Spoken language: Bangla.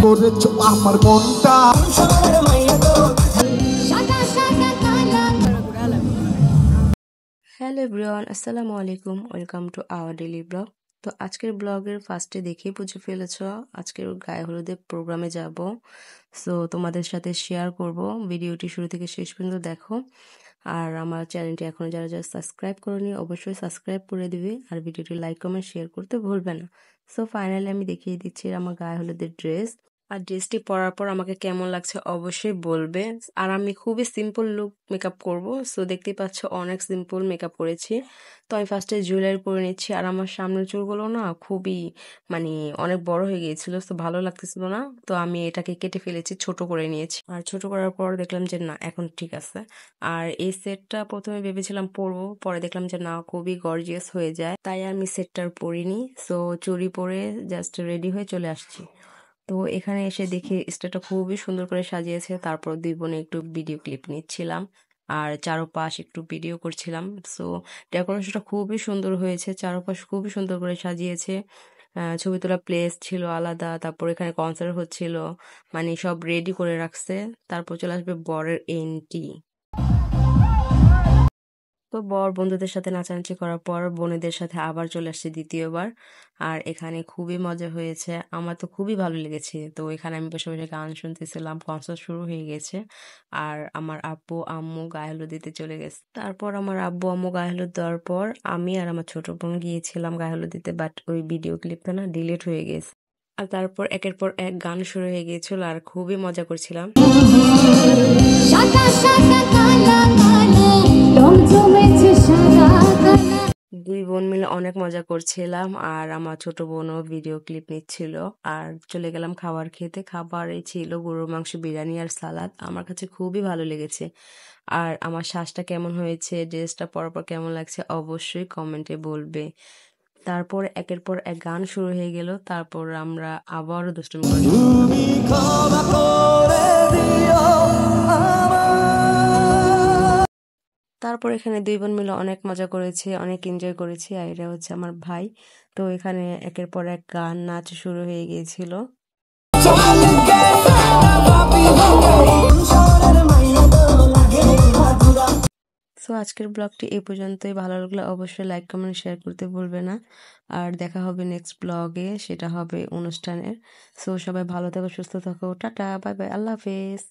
করেছো আমার মনটা। হ্যালো এভরিওয়ান, আসসালামু আলাইকুম। Welcome to our daily blog. তো আজকের ব্লগের ফার্স্টে দেখেই বুঝে ফেলেছ আজকের গায়ে হলুদের প্রোগ্রামে যাব। সো তোমাদের সাথে শেয়ার করব, ভিডিওটি শুরু থেকে শেষ পর্যন্ত দেখো। আর আমার চ্যানেলটি এখনও যারা যারা সাবস্ক্রাইব করোনি অবশ্যই সাবস্ক্রাইব করে দিবে, আর ভিডিওটি লাইক কমেন্ট শেয়ার করতে ভুলবে না। সো ফাইনালি আমি দেখিয়ে দিচ্ছি আমার গায়ে হলুদের ড্রেস। আর ড্রেসটি পরার পর আমাকে কেমন লাগছে অবশ্যই বলবে। আর আমি খুবই সিম্পল লুক মেকআপ করব। সো দেখতেই পাচ্ছ অনেক সিম্পল মেকআপ করেছি। তো আমি ফার্স্টে জুয়েলারি পরে নিচ্ছি। আর আমার সামনের চুলগুলো না খুবই মানে অনেক বড় হয়ে গিয়েছিল, তো ভালো লাগতেছিল না। তো আমি এটাকে কেটে ফেলেছি, ছোট করে নিয়েছি। আর ছোট করার পর দেখলাম যে না, এখন ঠিক আছে। আর এই সেটটা প্রথমে ভেবেছিলাম পরবো, পরে দেখলাম যে না, খুবই গর্জিয়াস হয়ে যায়, তাই আমি সেটটার পরিনি। সো চুড়ি পরে জাস্ট রেডি হয়ে চলে আসছি। তো এখানে এসে দেখি স্টেজটা খুবই সুন্দর করে সাজিয়েছে। তারপর দুই বোনে একটু ভিডিও ক্লিপ নিচ্ছিলাম আর চারপাশ একটু ভিডিও করছিলাম। সো ডেকোরেশনটা খুবই সুন্দর হয়েছে, চারপাশ খুবই সুন্দর করে সাজিয়েছে। ছবি তোলা প্লেস ছিল আলাদা, তারপর এখানে কনসার্ট হচ্ছিল, মানে সব রেডি করে রাখছে। তারপর চলে আসবে বরের এন্ট্রি। তো বর বন্ধুদের সাথে নাচানাচি করার পর বোনেদের সাথে আবার চলে আসছে দ্বিতীয়বার। আর এখানে খুবই মজা হয়েছে, আমার তো খুবই ভালো লেগেছে। তো এখানে আমি বসে বসে গান শুনতেছিলাম, কনসার্ট শুরু হয়ে গেছে। আর আমার আব্বু আম্মু গায়ে হলুদ দিতে চলে গেছে। তারপর আমার আব্বু আম্মু গায়ে হলুদ দেওয়ার পর আমি আর আমার ছোট বোন গিয়েছিলাম গায়ে হলুদ দিতে, বাট ওই ভিডিও ক্লিপটা না ডিলিট হয়ে গেছে। আর তারপর একের পর এক গান শুরু হয়ে গিয়েছিল আর খুবই মজা করছিলাম। দুই বোন মিলে অনেক মজা করছিলাম, আর আমার ছোট বোনও ভিডিও ক্লিপ নিচ্ছিল। আর চলে গেলাম খাবার খেতে। খাবারে ছিল গরুর মাংস, বিরিয়ানি আর সালাদ। আমার কাছে খুবই ভালো লেগেছে। আর আমার শ্বাসটা কেমন হয়েছে, ড্রেসটা পরার পর কেমন লাগছে অবশ্যই কমেন্টে বলবে। তারপর একের পর এক গান শুরু হয়ে গেল। তারপর আমরা আবারও দুষ্টুমি করা শুরু করলাম। তারপর এখানে দুই বোন মিলে অনেক মজা করেছি, অনেক এনজয় করেছি। আর এটা হচ্ছে আমার ভাই। তো এখানে একের পর এক গান নাচ শুরু হয়ে গিয়েছিল। সো আজকের ব্লগটি এই পর্যন্তই। ভালো লাগলে অবশ্যই লাইক কমেন্ট শেয়ার করতে ভুলবে না। আর দেখা হবে নেক্সট ব্লগে, সেটা হবে অনুষ্ঠানের। সো সবাই ভালো থাকো, সুস্থ থাকো, টাটা, বাই বাই, আল্লাহ হাফেজ।